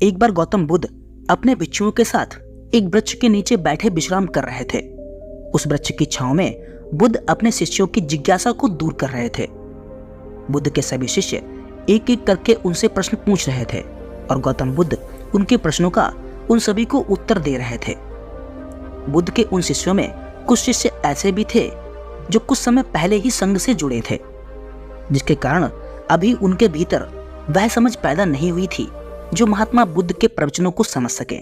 एक बार गौतम बुद्ध अपने भिक्षुओं के साथ एक वृक्ष के नीचे बैठे विश्राम कर रहे थे। उस वृक्ष की छांव में बुद्ध अपने शिष्यों की जिज्ञासा को दूर कर रहे थे। बुद्ध के सभी शिष्य एक एक करके उनसे प्रश्न पूछ रहे थे और गौतम बुद्ध उनके प्रश्नों का उन सभी को उत्तर दे रहे थे। बुद्ध के उन शिष्यों में कुछ शिष्य ऐसे भी थे जो कुछ समय पहले ही संघ से जुड़े थे, जिसके कारण अभी उनके भीतर वह समझ पैदा नहीं हुई थी जो महात्मा बुद्ध के प्रवचनों को समझ सके।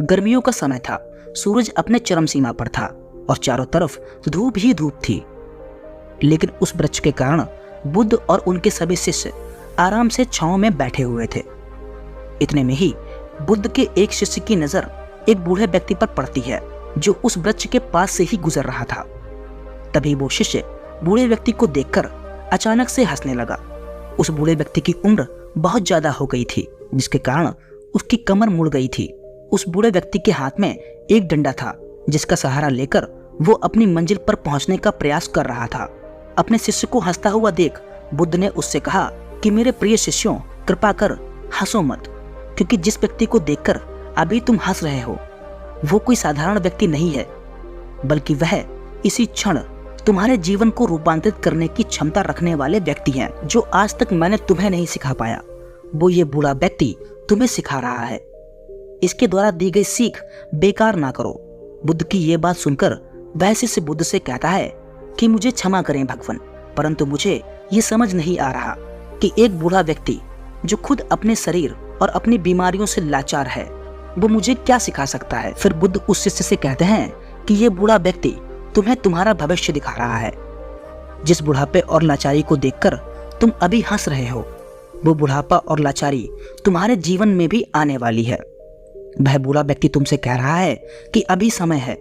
गर्मियों का समय था, सूरज अपने चरम सीमा पर था और चारों तरफ धूप ही धूप थी। लेकिन उस वृक्ष के कारण बुद्ध और उनके सभी शिष्य आराम से छांव में बैठे हुए थे। इतने में ही बुद्ध के एक शिष्य की नजर एक बूढ़े व्यक्ति पर पड़ती है जो उस वृक्ष के पास से ही गुजर रहा था। तभी वो शिष्य बूढ़े व्यक्ति को देखकर अचानक से हंसने लगा। उस बूढ़े व्यक्ति की उम्र बहुत ज्यादा हो गई थी, जिसके कारण उसकी कमर मुड़ गई थी। उस बूढ़े व्यक्ति के हाथ में एक डंडा था जिसका सहारा लेकर वो अपनी मंजिल पर पहुंचने का प्रयास कर रहा था। अपने शिष्य को हंसता हुआ देख बुद्ध ने उससे कहा कि मेरे प्रिय शिष्यों, कृपा कर हंसो मत, क्योंकि जिस व्यक्ति को देखकर अभी तुम हंस रहे हो वो कोई साधारण व्यक्ति नहीं है, बल्कि वह इसी क्षण तुम्हारे जीवन को रूपांतरित करने की क्षमता रखने वाले व्यक्ति हैं जो आज तक मैंने तुम्हें नहीं सिखा पाया। वो ये बूढ़ा व्यक्ति तुम्हें सिखा रहा है। इसके द्वारा दी गई सीख बेकार ना करो। बुद्ध की ये बात सुनकर वह शिष्य बुद्ध से कहता है कि मुझे क्षमा करें भगवान, परंतु मुझे ये समझ नहीं आ रहा कि एक बूढ़ा व्यक्ति जो खुद अपने शरीर और अपनी बीमारियों से लाचार है वो मुझे क्या सिखा सकता है। फिर बुद्ध उस शिष्य से कहते हैं कि ये बूढ़ा व्यक्ति तुम्हें तुम्हारा भविष्य दिखा रहा है। जिस बुढ़ापे और लाचारी को देखकर तुम अभी हंस रहे हो, वो बुढ़ापा और लाचारी तुम्हारे जीवन में भी आने वाली है। वह बूढ़ा व्यक्ति तुमसे कह रहा है कि अभी समय है,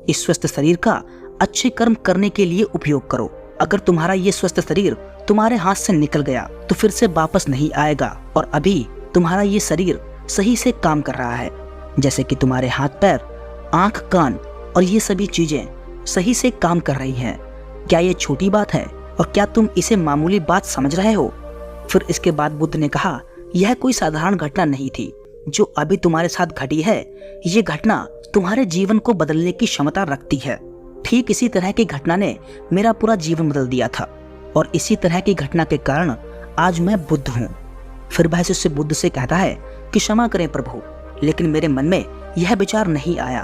इस स्वस्थ शरीर का अच्छे कर्म करने के लिए उपयोग करो। अगर तुम्हारा ये स्वस्थ शरीर तुम्हारे हाथ से निकल गया तो फिर से वापस नहीं आएगा, और अभी तुम्हारा ये शरीर सही से काम कर रहा है, जैसे कि तुम्हारे हाथ पैर, आंख, कान और ये सभी चीजें सही से काम कर रही हैं। क्या ये छोटी बात है और क्या तुम इसे मामूली बात समझ रहे हो? फिर इसके बाद बुद्ध ने कहा, यह कोई साधारण घटना नहीं थी जो अभी तुम्हारे साथ घटी है। ये घटना तुम्हारे जीवन को बदलने की क्षमता रखती है। ठीक इसी तरह की घटना ने मेरा पूरा जीवन बदल दिया था और इसी तरह की घटना के कारण आज मैं बुद्ध हूँ। फिर वह शिष्य बुद्ध से कहता है कि क्षमा करें प्रभु, लेकिन मेरे मन में यह विचार नहीं आया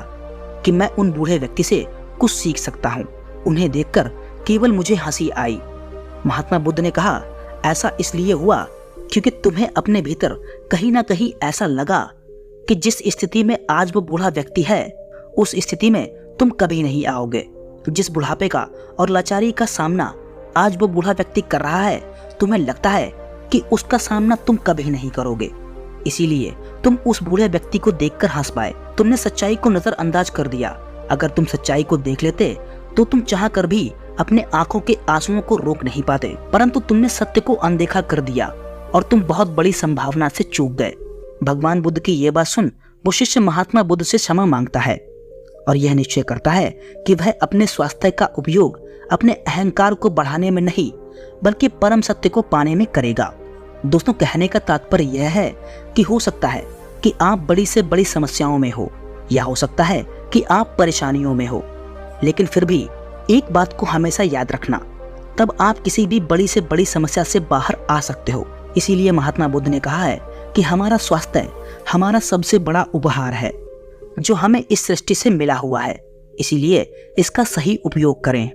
कि मैं उन बूढ़े व्यक्ति से कुछ सीख सकता हूँ। उन्हें देखकर केवल मुझे हंसी आई। महात्मा बुद्ध ने कहा, ऐसा इसलिए हुआ क्योंकि तुम्हें अपने भीतर कहीं ना कहीं ऐसा लगा कि जिस स्थिति में आज वो बूढ़ा व्यक्ति है उस स्थिति में तुम कभी नहीं आओगे। जिस बुढ़ापे का और लाचारी का सामना आज वो बूढ़ा व्यक्ति कर रहा है, तुम्हें लगता है कि उसका सामना तुम कभी नहीं करोगे, इसीलिए तुम उस बूढ़े व्यक्ति को देखकर हंस पाए। तुमने सच्चाई को नजरअंदाज कर दिया। अगर तुम सच्चाई को देख लेते तो तुम चाह कर भी अपने आंखों के आंसुओं को रोक नहीं पाते, परंतु तुमने सत्य को अनदेखा कर दिया और तुम बहुत बड़ी संभावना से चूक गए। भगवान बुद्ध की ये बात सुन वो शिष्य महात्मा बुद्ध से क्षमा मांगता है और यह निश्चय करता है कि वह अपने स्वास्थ्य का उपयोग अपने अहंकार को बढ़ाने में नहीं बल्कि परम सत्य को पाने में करेगा। दोस्तों, कहने का तात्पर्य यह है कि हो सकता है कि आप बड़ी से बड़ी समस्याओं में हो या हो सकता है कि आप परेशानियों में हो, लेकिन फिर भी एक बात को हमेशा याद रखना, तब आप किसी भी बड़ी से बड़ी समस्या से बाहर आ सकते हो। इसीलिए महात्मा बुद्ध ने कहा है कि हमारा स्वास्थ्य हमारा सबसे बड़ा उपहार है जो हमें इस सृष्टि से मिला हुआ है, इसीलिए इसका सही उपयोग करें।